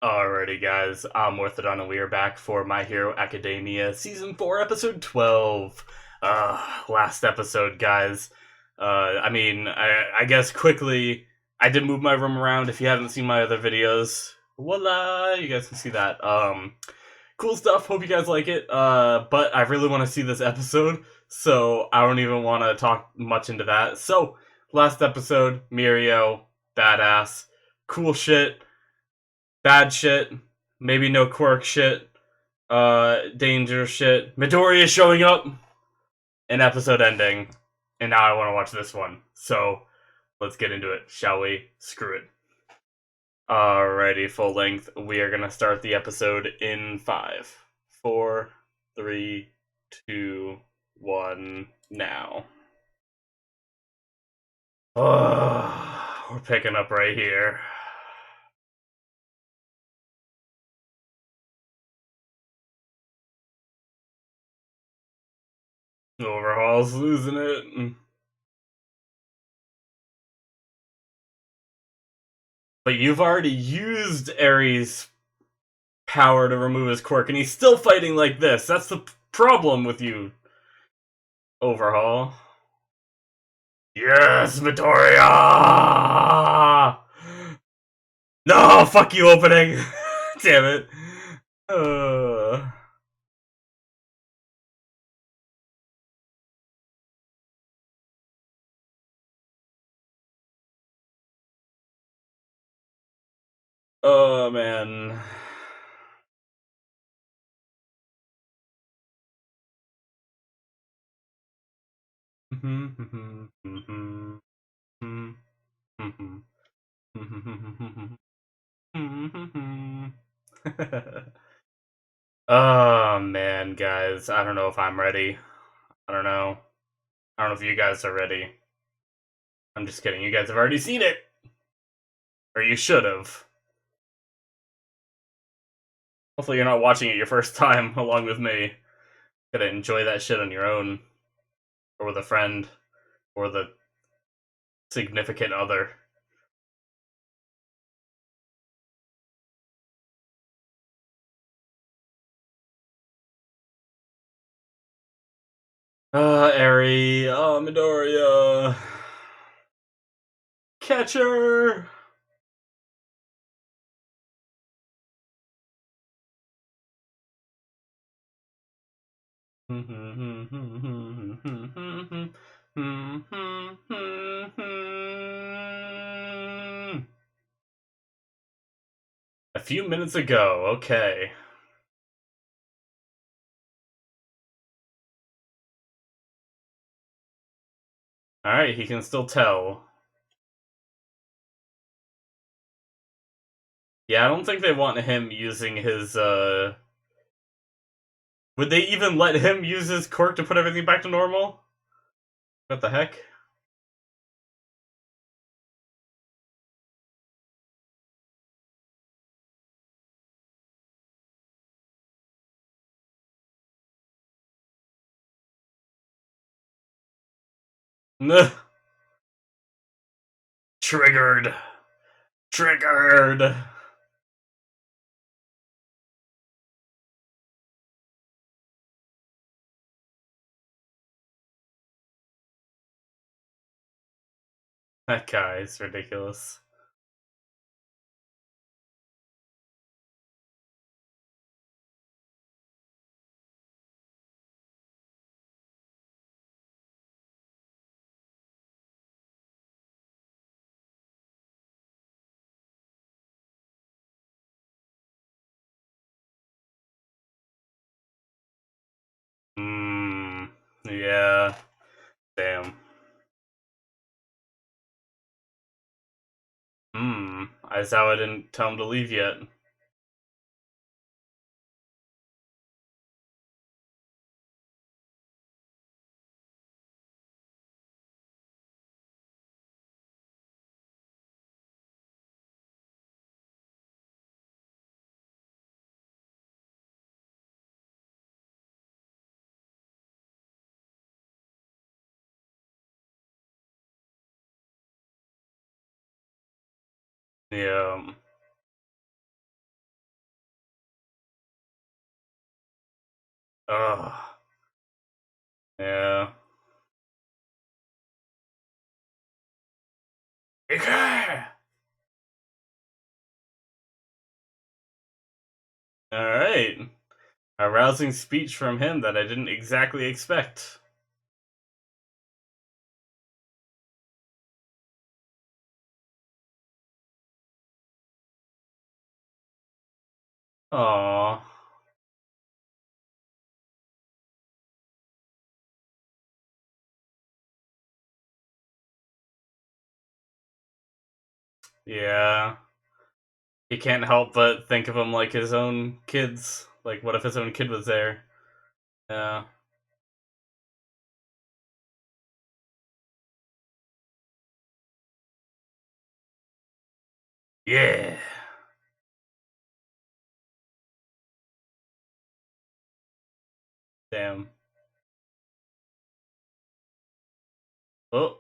Alrighty, guys, I'm Morthadon, and we are back for My Hero Academia Season 4, Episode 12. Last episode, guys. I guess quickly, I did move my room around. If you haven't seen my other videos, voila, you guys can see that. Cool stuff, hope you guys like it. But I really want to see this episode, so I don't even want to talk much into that. So, last episode, Mirio, badass, cool shit. Bad shit, maybe no quirk shit, danger shit. Midori is showing up, an episode ending, and now I want to watch this one. So let's get into it, shall we? Screw it. Alrighty, full length. We are gonna start the episode in 5, 4, 3, 2, 1, now. We're picking up right here. Overhaul's losing it. But you've already used Ares' power to remove his quirk, and he's still fighting like this. That's the problem with you, Overhaul. Yes, Midoriya! No, fuck you, opening! Damn it. Oh, man. Oh, man, guys. I don't know if I'm ready. I don't know. I don't know if you guys are ready. I'm just kidding. You guys have already seen it! Or you should have. Hopefully you're not watching it your first time along with me. Gotta enjoy that shit on your own. Or with a friend. Or the significant other. Eri. Midoriya. Catcher! A few minutes ago, okay. Alright, he can still tell. Yeah, I don't think they want him using his, Would they even let him use his quirk to put everything back to normal? What the heck? Triggered. Triggered. That guy is ridiculous. Yeah. Damn. Aizawa didn't tell him to leave yet. Yeah. Ugh. Yeah. Okay. Alright. A rousing speech from him that I didn't exactly expect. Aww. Yeah. He can't help but think of him like his own kids. Like, what if his own kid was there? Yeah. Yeah. Damn. Oh.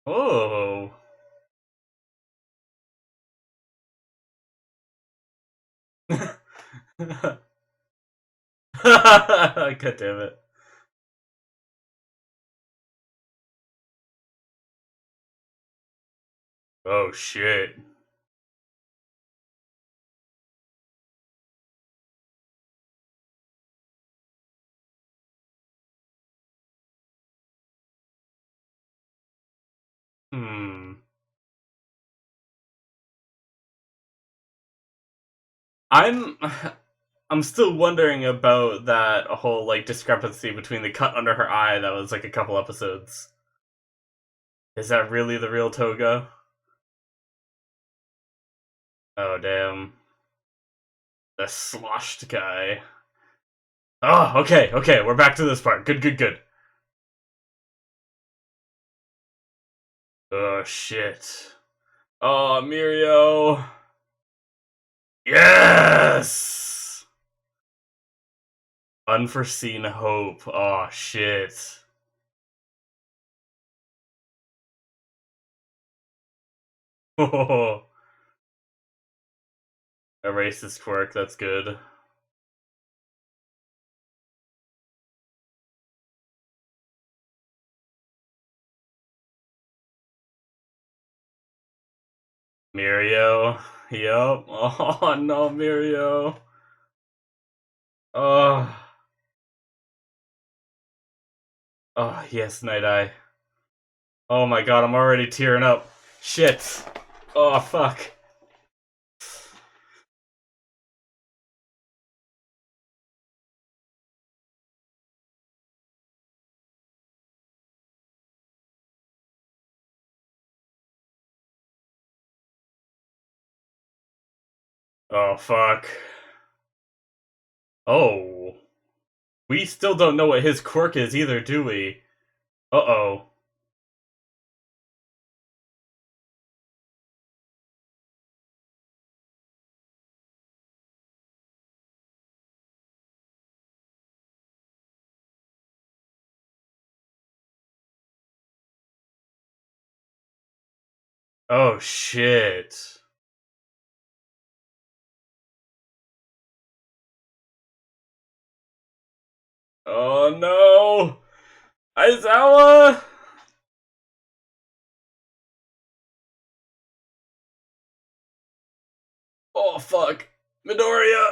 Oh. God damn it. Oh shit. Hmm. I'm I'm still wondering about that whole like discrepancy between the cut under her eye that was like a couple episodes. Is that really the real Toga? Oh damn. The sloshed guy. Oh, okay, okay, we're back to this part. Good, good, good. Oh shit. Oh, Mirio. Yes! Unforeseen hope. Oh shit. A racist quirk, that's good. Mirio. Yup. Oh no, Mirio. Oh. Oh, yes, Night Eye. Oh my god, I'm already tearing up. Shit. Oh, fuck. Oh, fuck. Oh. We still don't know what his quirk is either, do we? Uh-oh. Oh, shit. Oh, no! Aizawa! Oh, fuck. Midoriya!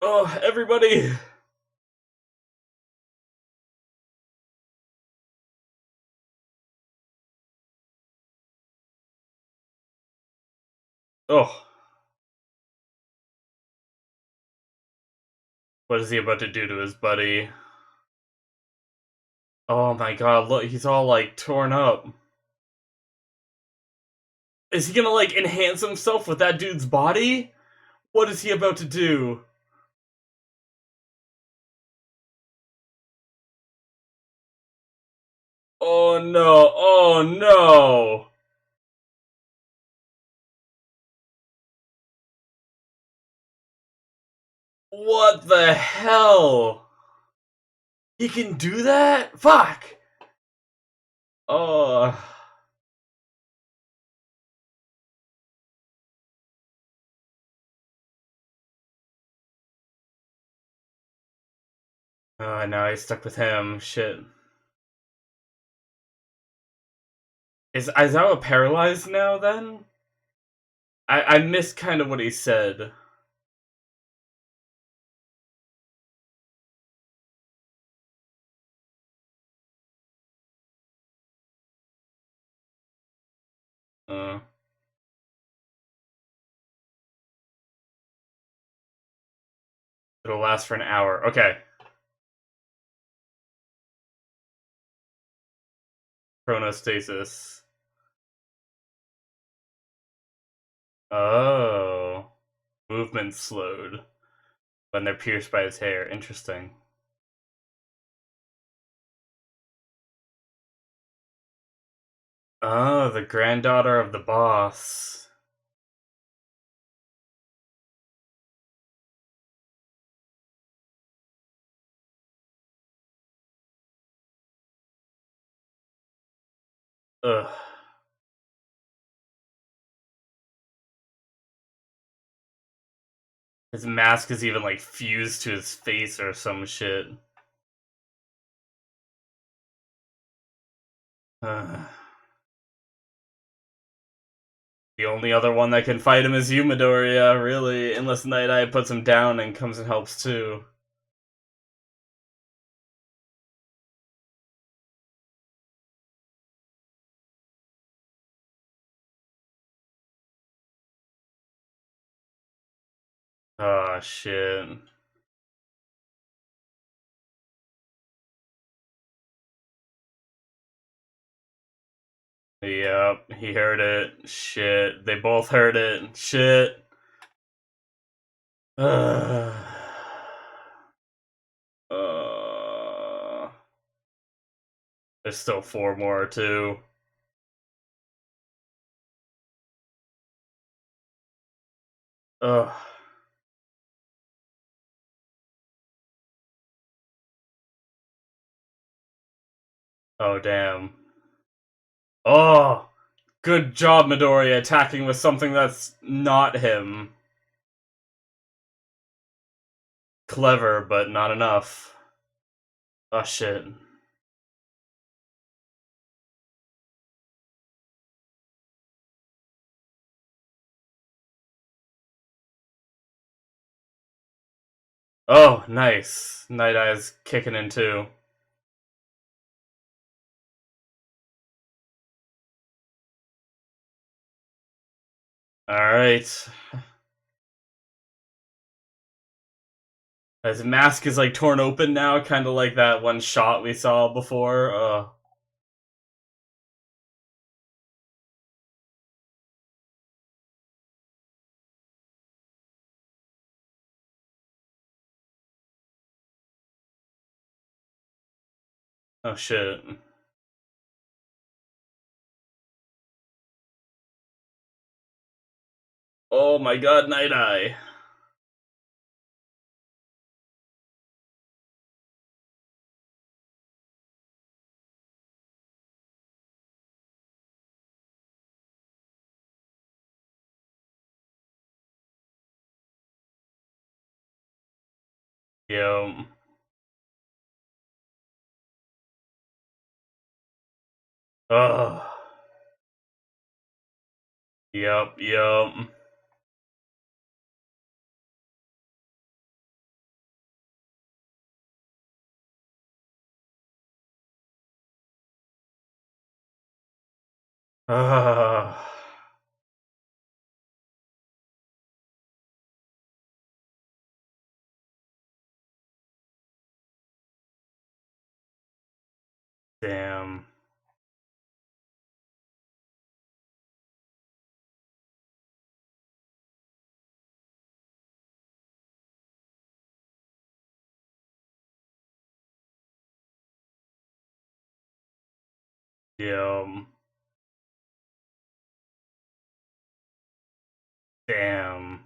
Oh, everybody! Oh, what is he about to do to his buddy? Oh my god, look, he's all, like, torn up. Is he gonna, like, enhance himself with that dude's body? What is he about to do? Oh no, oh no! What the hell? He can do that? Fuck! Oh. Oh, now he's stuck with him. Shit. Is Aizawa paralyzed now, then? I missed kind of what he said. Uh, it'll last for an hour. Okay. Chronostasis. Oh. Movement slowed when they're pierced by his hair. Interesting. Oh, the granddaughter of the boss. Ugh. His mask is even like fused to his face or some shit. Ugh. The only other one that can fight him is Yumidoria, really, unless Night Eye puts him down and comes and helps too. Oh shit. Yep, he heard it. Shit. They both heard it. Shit. Uh, there's still four more too. Ugh. Oh damn. Oh, good job, Midoriya, attacking with something that's not him. Clever, but not enough. Oh shit. Oh, nice. Night Eye's kicking in too. Alright. His mask is like torn open now, kind of like that one shot we saw before. Oh shit. Oh my god, Night Eye. Yo. Oh. Yep, yep. Ah. Damn. Yum. Damn.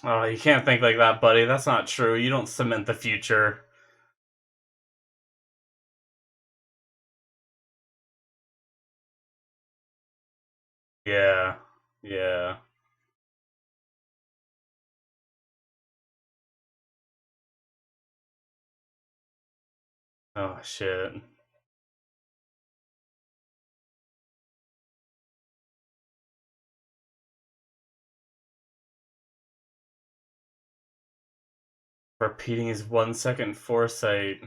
Oh, you can't think like that, buddy. That's not true. You don't cement the future. Oh shit. Repeating his 1 second foresight.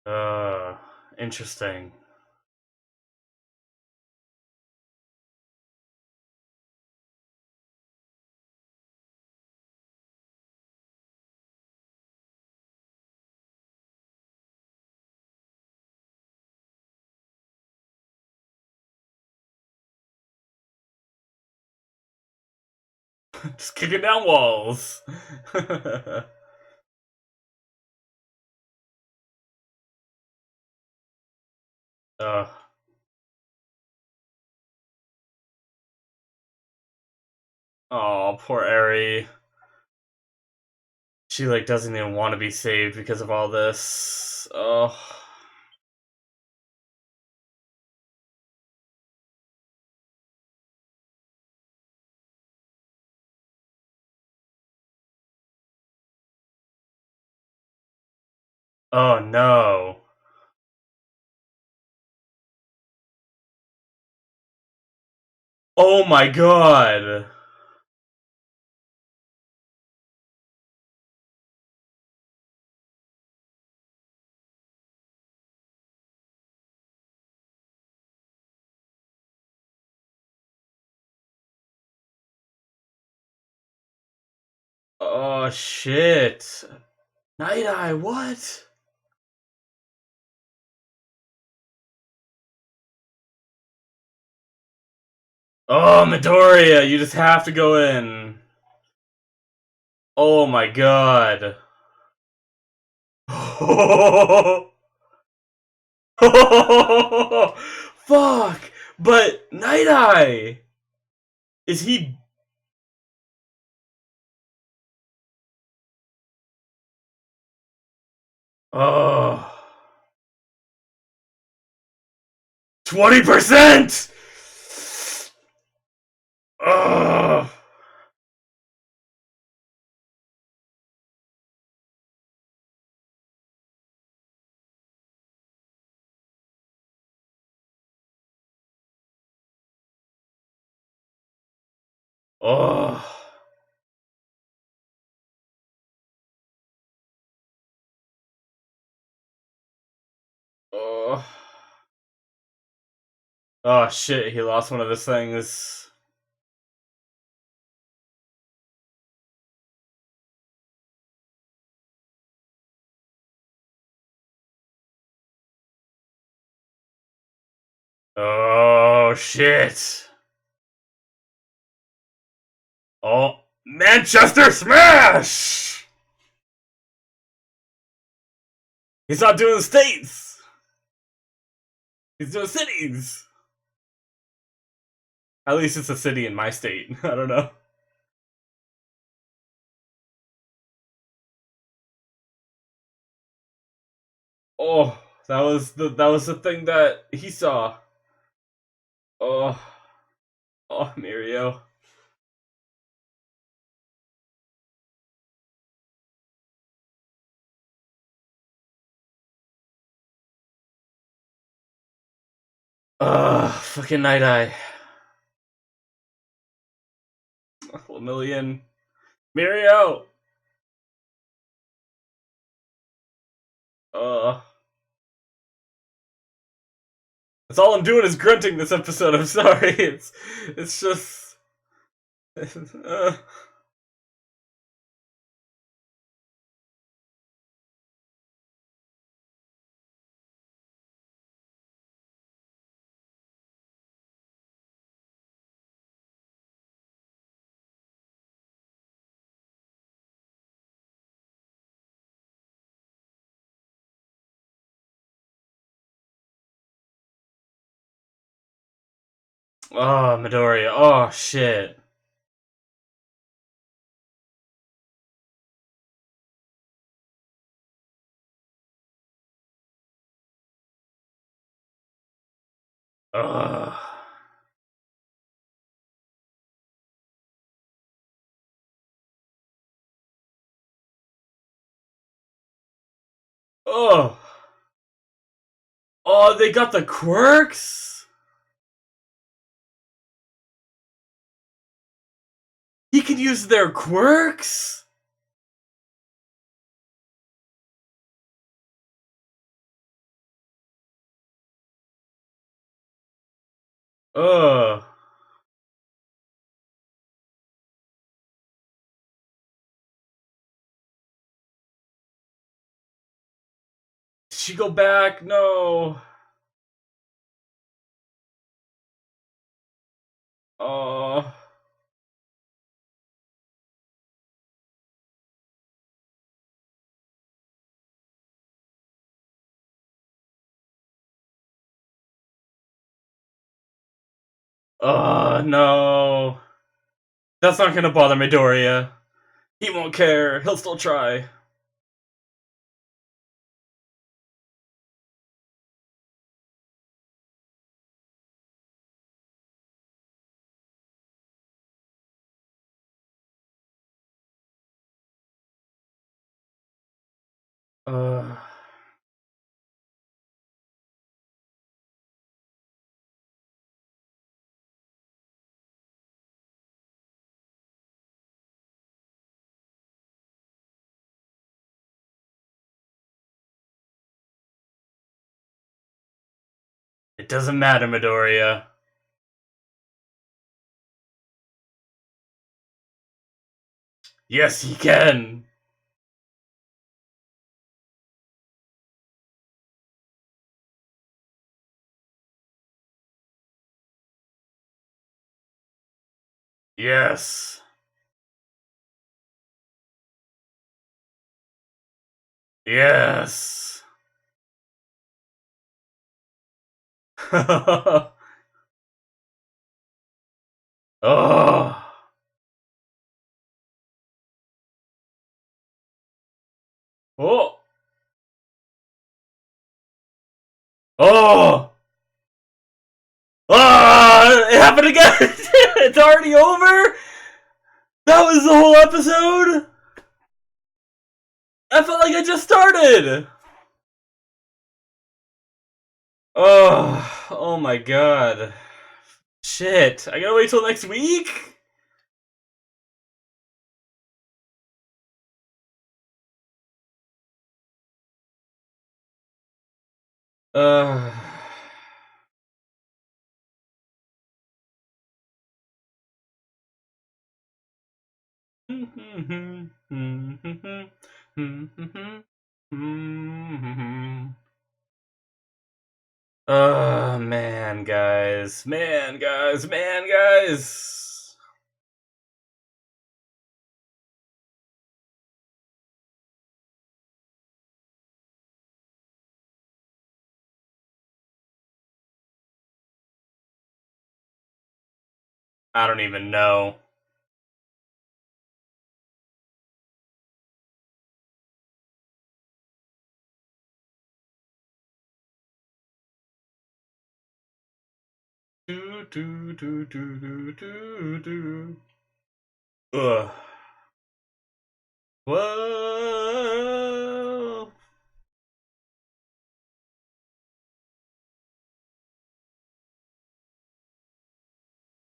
Uh, Interesting. Just kicking down walls. uh, oh, poor Eri. She like doesn't even want to be saved because of all this. Oh. Oh no. Oh my god. Oh shit. Night Eye, what? Oh, Midoriya, you just have to go in. Oh my god. Fuck! But Night Eye! Is he. Oh. 20%! Oh. Oh. Oh. Oh shit, he lost one of his things. Oh shit. Oh. Manchester Smash! He's not doing states! He's doing cities! At least it's a city in my state. I don't know. Oh, that was the thing that he saw. Oh, oh, Mirio. Fucking Night Eye. A million. Mirio. Uh, that's all I'm doing is grunting this episode. I'm sorry. It's just. uh, oh, Midoriya. Oh shit. Ugh. Oh. Oh, they got the quirks? He can use their quirks? Ugh. Did she go back? No. Oh. Oh, no. That's not gonna bother Midoriya. He won't care. He'll still try. Uh, it doesn't matter, Midoriya. Yes, he can. Yes. Yes. Oh. Oh. Oh. Ah! It happened again. It's already over. That was the whole episode. I felt like I just started. Oh. Oh my god. Shit. I gotta wait till next week. Uh. Oh man, guys. Man, guys. Man, guys. I don't even know. Do do do do do do do. Ugh. Whoa.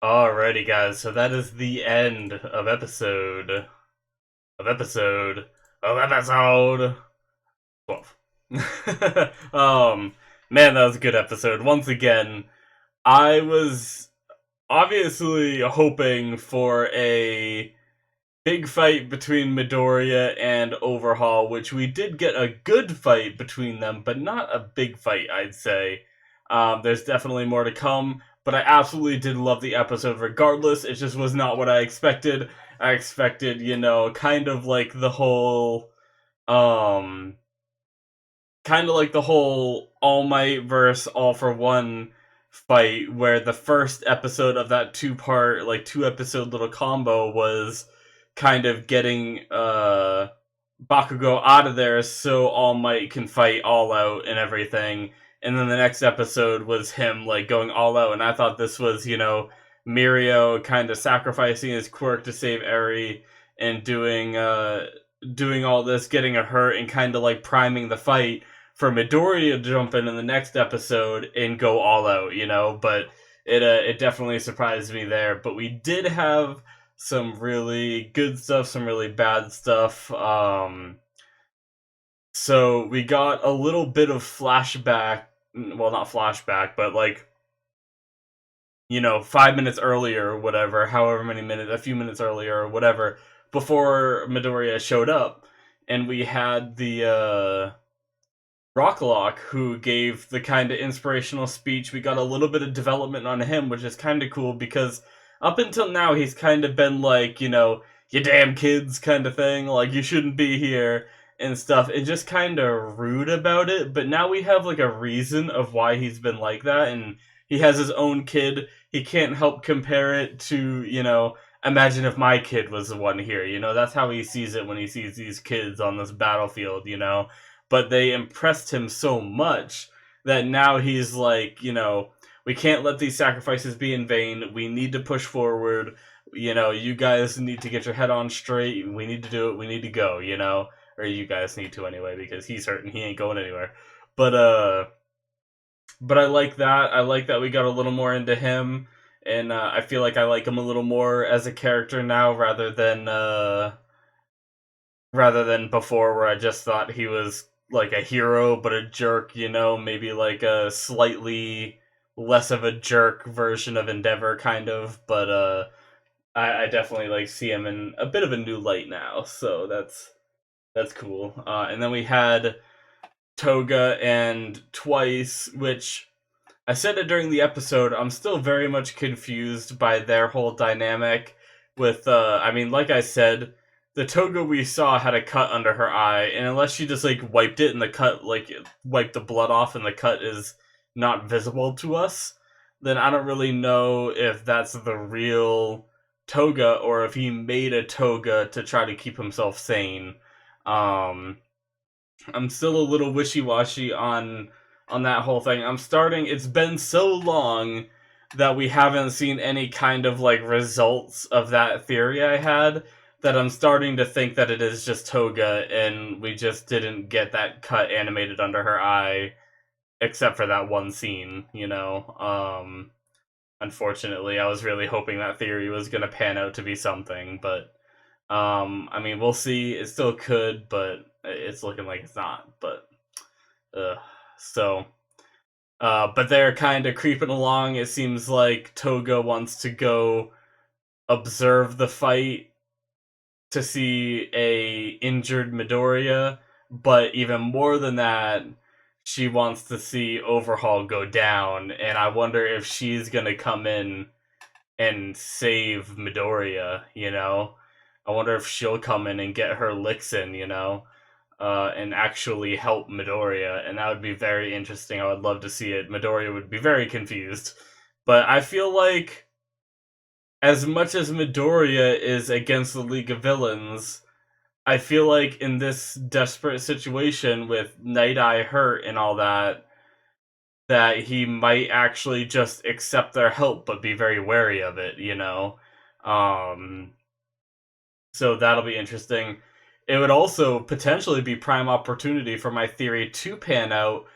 Alrighty, guys. So that is the end of episode of episode 12. Man, that was a good episode. Once again, I was obviously hoping for a big fight between Midoriya and Overhaul, which we did get a good fight between them, but not a big fight, I'd say. There's definitely more to come, but I absolutely did love the episode regardless. It just was not what I expected. I expected, kind of like the whole, All Might versus All for One fight, where the first episode of that two-part, like, two-episode little combo was kind of getting Bakugo out of there so All Might can fight All Out and everything. And then the next episode was him, like, going all out. And I thought this was, Mirio kind of sacrificing his quirk to save Eri and doing all this, getting a hurt and kind of, like, priming the fight. for Midoriya to jump in the next episode and go all out, you know. But it definitely surprised me there. But we did have some really good stuff, some really bad stuff. So we got a little bit of flashback. Well, not flashback, but like, 5 minutes earlier or whatever, however many minutes, a few minutes earlier or whatever, before Midoriya showed up. And we had the Rocklock, who gave the kind of inspirational speech. We got a little bit of development on him, which is kind of cool because up until now he's kind of been like, you damn kids kind of thing, like you shouldn't be here and stuff, and just kind of rude about it. But now we have like a reason of why he's been like that, and he has his own kid. He can't help compare it to, imagine if my kid was the one here. That's how he sees it when he sees these kids on this battlefield, But they impressed him so much that now he's like, we can't let these sacrifices be in vain. We need to push forward. You guys need to get your head on straight. We need to do it. We need to go, Or you guys need to anyway, because he's hurt and he ain't going anywhere. But I like that. I like that we got a little more into him. And I feel like I like him a little more as a character now rather than before, where I just thought he was like a hero but a jerk, maybe like a slightly less of a jerk version of Endeavor kind of. But I definitely like see him in a bit of a new light now, so that's cool. And then we had Toga and Twice, which I said it during the episode, I'm still very much confused by their whole dynamic with, like I said, the Toga we saw had a cut under her eye, and unless she just, like, wiped it and the cut, like, wiped the blood off and the cut is not visible to us, then I don't really know if that's the real Toga or if he made a Toga to try to keep himself sane. I'm still a little wishy-washy on that whole thing. It's been so long that we haven't seen any kind of, like, results of that theory I had, that I'm starting to think that it is just Toga, and we just didn't get that cut animated under her eye, except for that one scene, Unfortunately, I was really hoping that theory was going to pan out to be something, but, we'll see. It still could, but it's looking like it's not, but, but they're kind of creeping along. It seems like Toga wants to go observe the fight to see a injured Midoriya, but even more than that, she wants to see Overhaul go down, and I wonder if she's gonna come in and save Midoriya, I wonder if she'll come in and get her licks in, and actually help Midoriya, and that would be very interesting. I would love to see it. Midoriya would be very confused. But I feel like, as much as Midoriya is against the League of Villains, I feel like in this desperate situation with Night Eye hurt and all that he might actually just accept their help but be very wary of it, So that'll be interesting. It would also potentially be prime opportunity for my theory to pan out.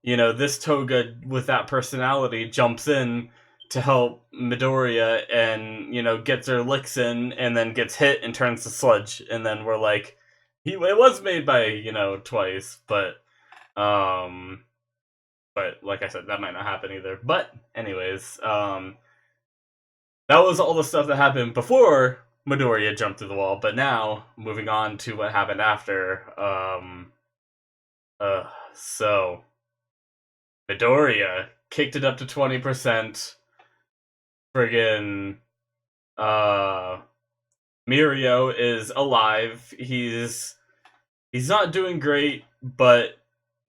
This Toga with that personality jumps in to help Midoriya and, gets her licks in and then gets hit and turns to sludge. And then we're like, it was made by, Twice, but like I said, that might not happen either. But anyways, that was all the stuff that happened before Midoriya jumped through the wall. But now, moving on to what happened after, so Midoriya kicked it up to 20%. Friggin' Mirio is alive. He's not doing great, but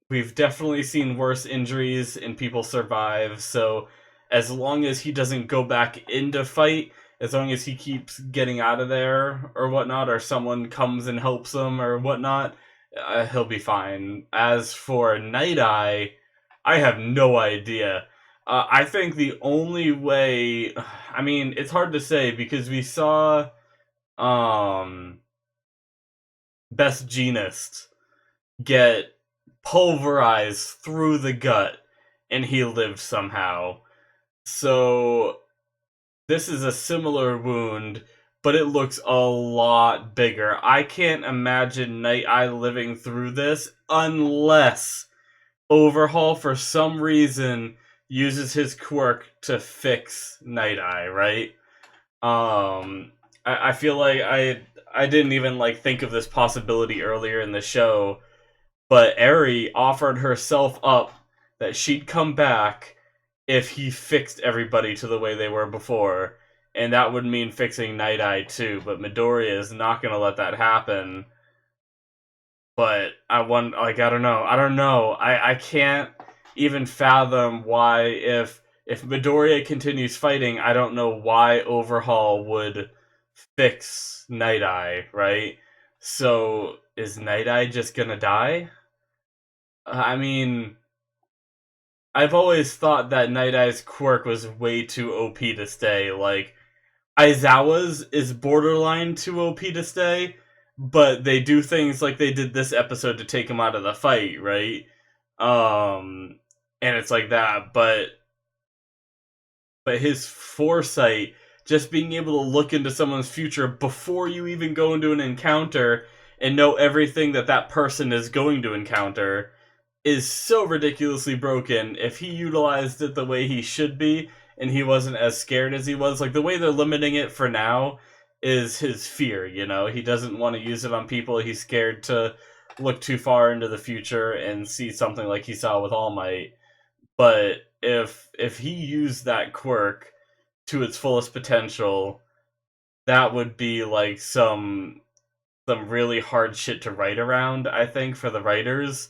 we've definitely seen worse injuries and people survive. So as long as he doesn't go back into fight, as long as he keeps getting out of there or whatnot, or someone comes and helps him or whatnot, he'll be fine. As for Night Eye, I have no idea. I think the only way... it's hard to say because we saw Best Genist get pulverized through the gut, and he lived somehow. So this is a similar wound, but it looks a lot bigger. I can't imagine Night Eye living through this unless Overhaul, for some reason, uses his quirk to fix Night Eye, right? I feel like I didn't even like think of this possibility earlier in the show, but Eri offered herself up that she'd come back if he fixed everybody to the way they were before, and that would mean fixing Night Eye too. But Midoriya is not going to let that happen. But I don't know. I can't even fathom why if Midoriya continues fighting, I don't know why Overhaul would fix Night Eye, right? So is Night Eye just gonna die? I mean, I've always thought that Night Eye's quirk was way too OP to stay. Like, Aizawa's is borderline too OP to stay, but they do things like they did this episode to take him out of the fight, right? And it's like that, but his foresight, just being able to look into someone's future before you even go into an encounter and know everything that that person is going to encounter, is so ridiculously broken. If he utilized it the way he should be, and he wasn't as scared as he was, like the way they're limiting it for now is his fear, you know? He doesn't want to use it on people. He's scared to look too far into the future and see something like he saw with All Might. But if he used that quirk to its fullest potential, that would be like some really hard shit to write around, I think, for the writers.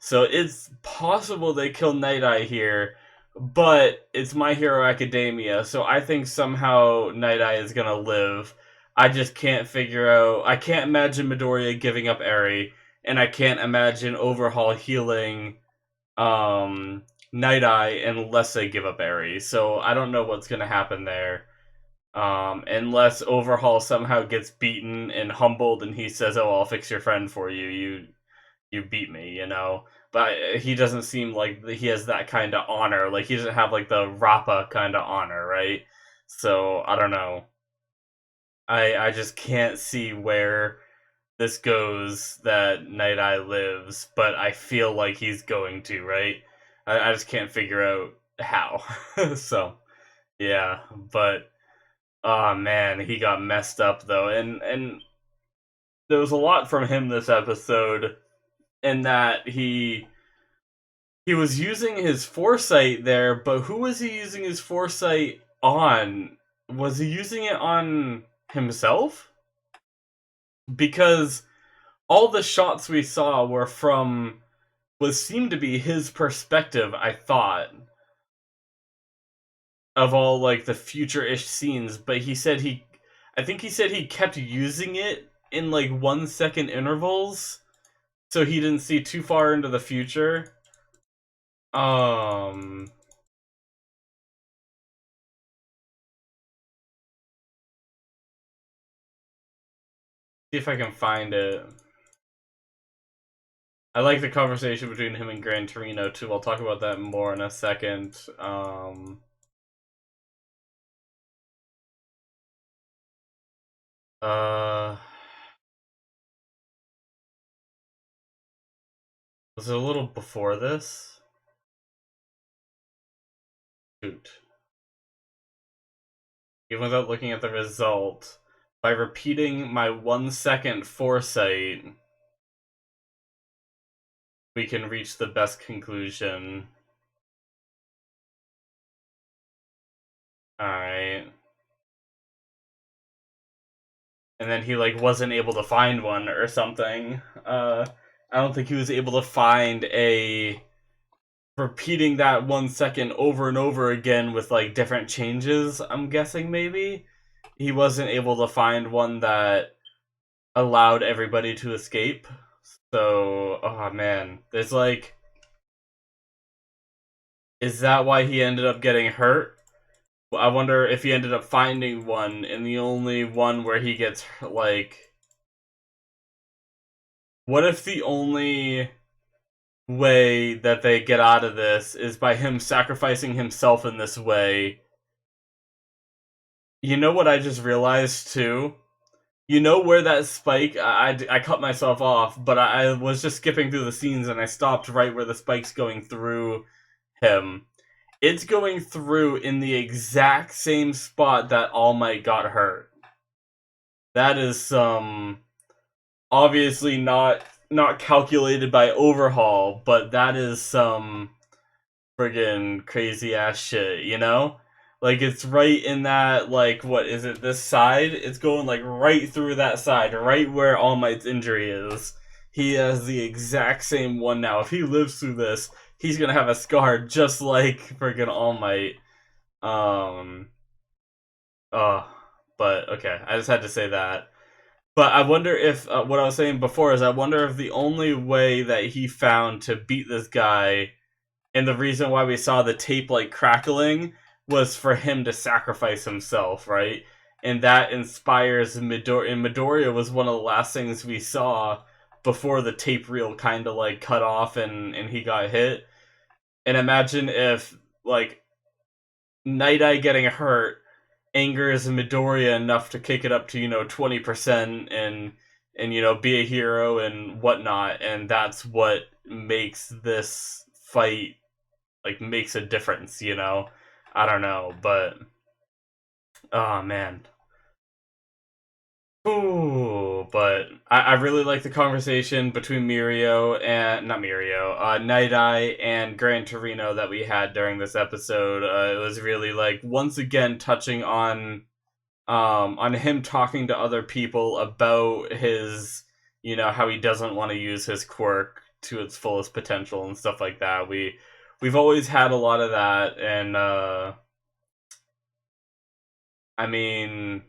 So it's possible they kill Night Eye here, but it's My Hero Academia, so I think somehow Night Eye is gonna live. I just can't figure out. I can't imagine Midoriya giving up Eri, and I can't imagine Overhaul healing Night Eye unless they give up Eri. So I don't know what's gonna happen there. Unless Overhaul somehow gets beaten and humbled, and he says, "Oh, I'll fix your friend for you. You beat me," you know. But he doesn't seem like he has that kind of honor. Like he doesn't have like the Rappa kind of honor, right? So I don't know. I just can't see where this goes that Night Eye lives, but I feel like he's going to, right? I just can't figure out how. So yeah, but oh man, he got messed up though, and there was a lot from him this episode in that he was using his foresight there, but who was he using his foresight on? Was he using it on himself? Because all the shots we saw were from seemed to be his perspective, I thought, of all like the future-ish scenes, but I think he said he kept using it in like 1 second intervals, so he didn't see too far into the future. See if I can find it. I like the conversation between him and Gran Torino too. I'll talk about that more in a second. Was it a little before this? Shoot. Even without looking at the result, by repeating my 1 second foresight, we can reach the best conclusion. Alright. And then he like wasn't able to find one or something. I don't think he was able to find a repeating that 1 second over and over again with like different changes, I'm guessing maybe. He wasn't able to find one that allowed everybody to escape. So, oh man, there's like, is that why he ended up getting hurt? I wonder if he ended up finding one, and the only one where he gets, like... What if the only way that they get out of this is by him sacrificing himself in this way. You know what I just realized too? You know where that spike, I cut myself off, but I was just skipping through the scenes and I stopped right where the spike's going through him. It's going through in the exact same spot that All Might got hurt. That is obviously not calculated by Overhaul, but that is some friggin' crazy ass shit, you know? Like, it's right in that, like, what is it, this side? It's going, like, right through that side, right where All Might's injury is. He has the exact same one now. If he lives through this, he's gonna have a scar just like friggin' All Might. Um, uh, but, okay, I just had to say that. But I wonder if, what I was saying before is I wonder if the only way that he found to beat this guy, and the reason why we saw the tape, like, crackling, was for him to sacrifice himself, right? And that inspires Midoriya. And Midoriya was one of the last things we saw before the tape reel kind of, like, cut off and he got hit. And imagine if, like, Night Eye getting hurt angers Midoriya enough to kick it up to, 20% and be a hero and whatnot, and that's what makes this fight, like, makes a difference, I don't know, but oh man. Ooh, but I really like the conversation between Night Eye and Gran Torino that we had during this episode. It was really, like, once again touching on him talking to other people about his, how he doesn't want to use his quirk to its fullest potential and stuff like that. We've always had a lot of that, and I mean,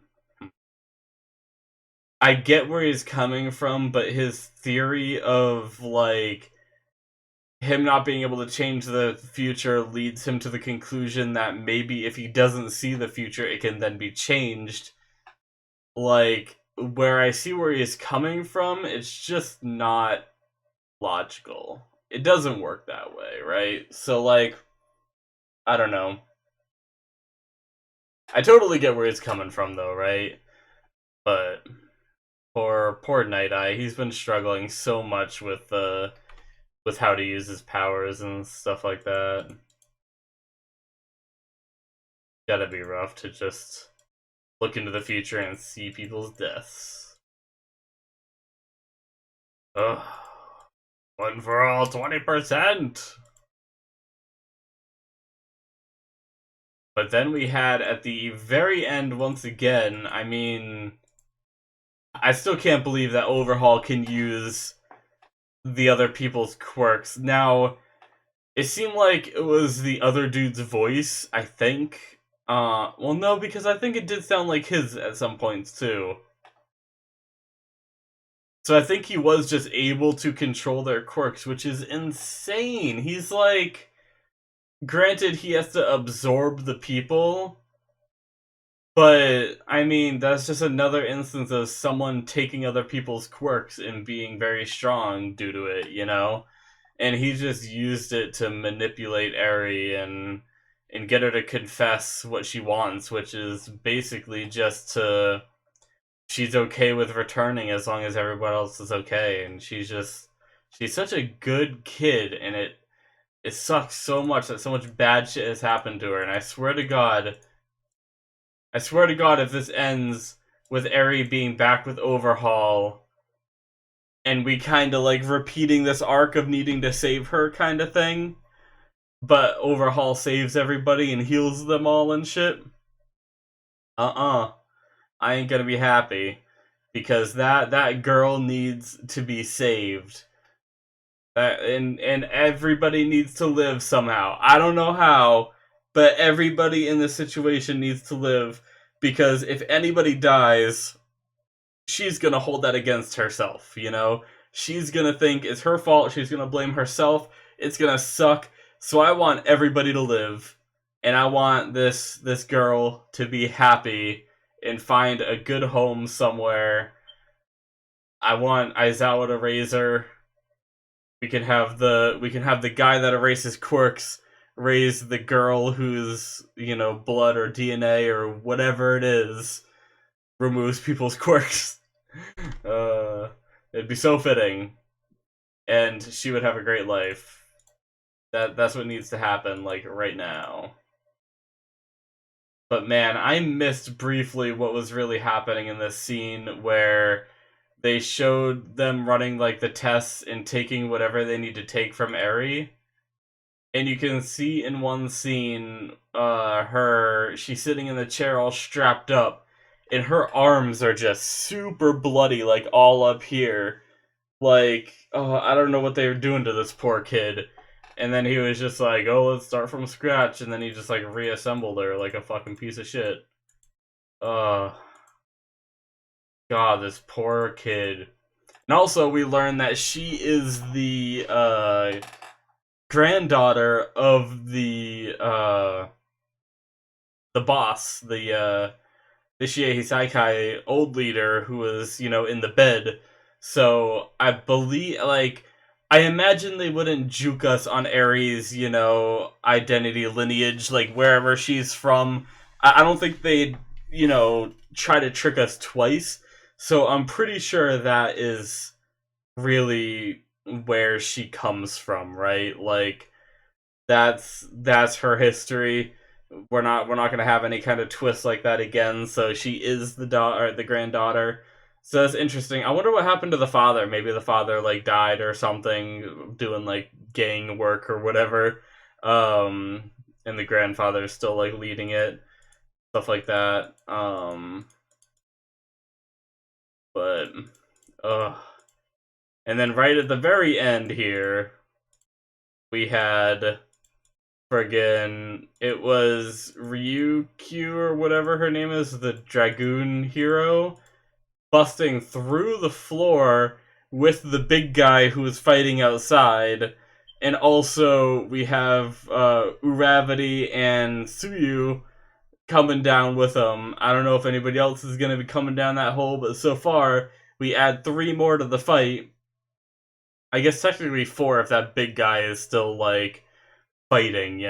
I get where he's coming from, but his theory of, like, him not being able to change the future leads him to the conclusion that maybe if he doesn't see the future, it can then be changed. Like, where I see where he's coming from, it's just not logical. It doesn't work that way, right? So, like, I don't know. I totally get where he's coming from, though, right? But poor Night Eye, he's been struggling so much with how to use his powers and stuff like that. Gotta be rough to just look into the future and see people's deaths. Ugh. One for all, 20%! But then we had, at the very end, once again, I mean, I still can't believe that Overhaul can use the other people's quirks. Now, it seemed like it was the other dude's voice, I think. Well, no, because I think it did sound like his at some points, too. So I think he was just able to control their quirks, which is insane. He's like, granted, he has to absorb the people, but, I mean, that's just another instance of someone taking other people's quirks and being very strong due to it, And he just used it to manipulate Eri and get her to confess what she wants, which is basically just she's okay with returning as long as everybody else is okay. And she's such a good kid, and it sucks so much that so much bad shit has happened to her. And I swear to God, if this ends with Eri being back with Overhaul, and we kind of, like, repeating this arc of needing to save her kind of thing, but Overhaul saves everybody and heals them all and shit. I ain't gonna be happy, because that girl needs to be saved. And everybody needs to live somehow. I don't know how, but everybody in this situation needs to live, because if anybody dies, she's gonna hold that against herself, She's gonna think it's her fault, she's gonna blame herself, it's gonna suck. So I want everybody to live, and I want this girl to be happy and find a good home somewhere. I want Aizawa to raise her, we can have the guy that erases quirks raise the girl whose blood or DNA or whatever it is removes people's quirks. Uh, it'd be so fitting, and she would have a great life. That's what needs to happen, like right now. But man, I missed briefly what was really happening in this scene where they showed them running like the tests and taking whatever they need to take from Eri. And you can see in one scene, she's sitting in the chair all strapped up, and her arms are just super bloody, like all up here. Like, I don't know what they were doing to this poor kid. And then he was just like, oh, let's start from scratch. And then he just, like, reassembled her like a fucking piece of shit. God, this poor kid. And also, we learned that she is the, granddaughter of the boss, the Ishie Hisaikai old leader who was, in the bed. So I believe, like, I imagine they wouldn't juke us on Aries, identity, lineage, like wherever she's from. I don't think they'd, try to trick us twice. So I'm pretty sure that is really where she comes from, right? Like, that's her history. We're not gonna have any kind of twist like that again. So she is the granddaughter. So that's interesting. I wonder what happened to the father. Maybe the father like died or something, doing like gang work or whatever. And the grandfather is still like leading it, stuff like that. But and then right at the very end here, we had friggin' it was Ryukyu or whatever her name is, the Dragoon hero, busting through the floor with the big guy who was fighting outside. And also we have Uravity and Tsuyu coming down with him. I don't know if anybody else is going to be coming down that hole, but so far we add 3 more to the fight. I guess technically 4 if that big guy is still like fighting,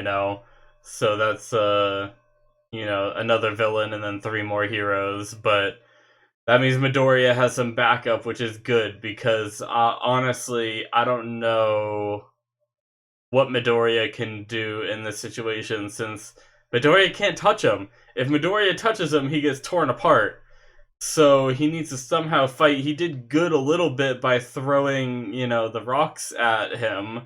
So that's another villain and then 3 more heroes, but that means Midoriya has some backup, which is good because honestly, I don't know what Midoriya can do in this situation since Midoriya can't touch him. If Midoriya touches him, he gets torn apart. So he needs to somehow fight. He did good a little bit by throwing, the rocks at him.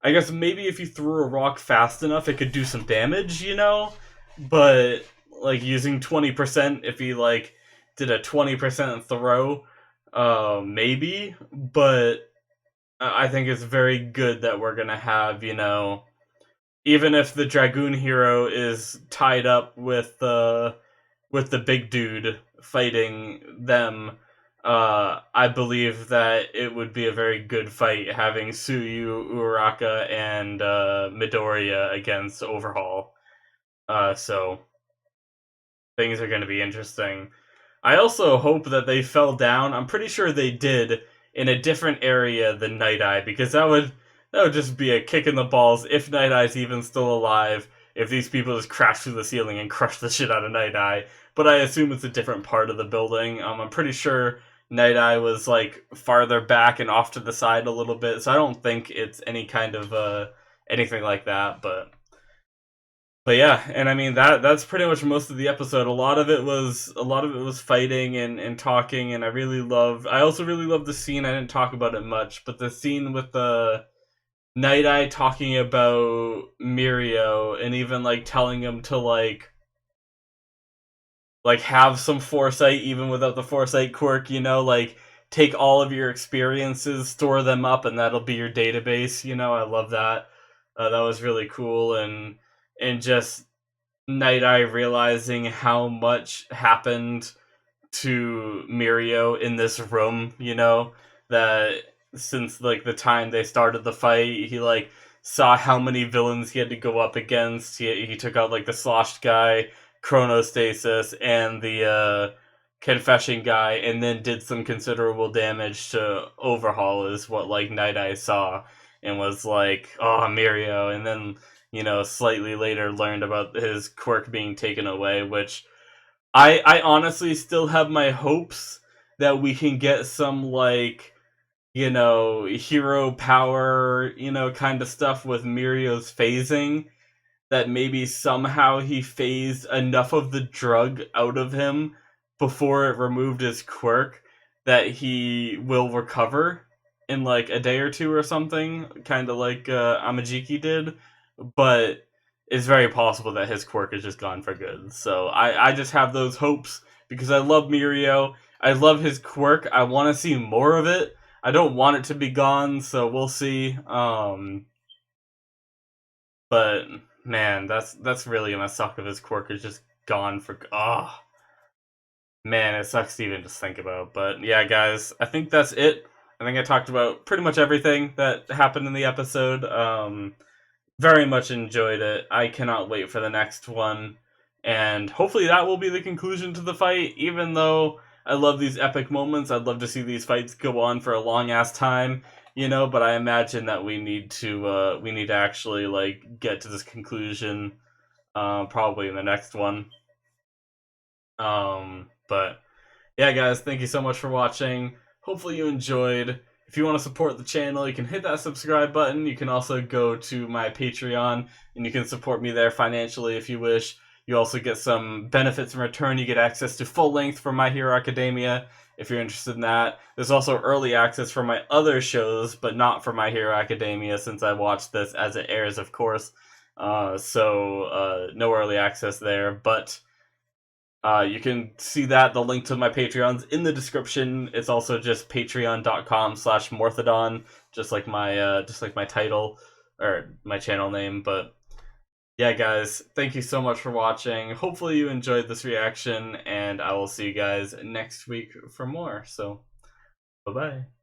I guess maybe if you threw a rock fast enough, it could do some damage, But, like, using 20%, if he, like, did a 20% throw, maybe. But I think it's very good that we're gonna have, even if the Dragoon hero is tied up with the big dude fighting them, I believe that it would be a very good fight having Tsuyu, Uraraka, and Midoriya against Overhaul. So things are going to be interesting. I also hope that they fell down. I'm pretty sure they did in a different area than Night Eye, because that would just be a kick in the balls if Night Eye's even still alive. If these people just crash through the ceiling and crush the shit out of Night Eye. But I assume it's a different part of the building. I'm pretty sure Night Eye was like farther back and off to the side a little bit, so I don't think it's any kind of anything like that. But yeah, and I mean that's pretty much most of the episode. A lot of it was fighting and talking, and I also really love the scene. I didn't talk about it much, but the scene with the Night Eye talking about Mirio and even like telling him to like have some foresight even without the foresight quirk, like take all of your experiences, store them up, and that'll be your database. I love that. That was really cool, and just Night Eye realizing how much happened to Mirio in this room, that since like the time they started the fight, he like saw how many villains he had to go up against. He took out like the sloshed guy, Chronostasis, and the confession guy, and then did some considerable damage to Overhaul, is what like Night Eye saw. and was like, "Oh, Mirio," and then slightly later learned about his quirk being taken away, which I honestly still have my hopes that we can get some like hero power, kind of stuff with Mirio's phasing, that maybe somehow he phased enough of the drug out of him before it removed his quirk that he will recover in like a day or two or something, kind of like Amajiki did. But it's very possible that his quirk is just gone for good. So I just have those hopes because I love Mirio. I love his quirk. I want to see more of it. I don't want it to be gone, so we'll see. But man, that's really gonna suck if his quirk is just gone for. Oh man, it sucks to even just think about. But yeah, guys, I think that's it. I think I talked about pretty much everything that happened in the episode. Very much enjoyed it. I cannot wait for the next one, and hopefully that will be the conclusion to the fight. Even though I love these epic moments, I'd love to see these fights go on for a long ass time. But I imagine that we need to actually like get to this conclusion, probably in the next one. But yeah, guys, thank you so much for watching. Hopefully you enjoyed. If you want to support the channel, you can hit that subscribe button. You can also go to my Patreon, and you can support me there financially if you wish. You also get some benefits in return. You get access to full length for My Hero Academia, if you're interested in that. There's also early access for my other shows, but not for My Hero Academia, since I watch this as it airs, of course. So no early access there, but you can see the link to my Patreon's in the description. It's also just patreon.com/Morthadon, just like my title, or my channel name. But yeah, guys, thank you so much for watching. Hopefully you enjoyed this reaction, and I will see you guys next week for more. So, bye-bye.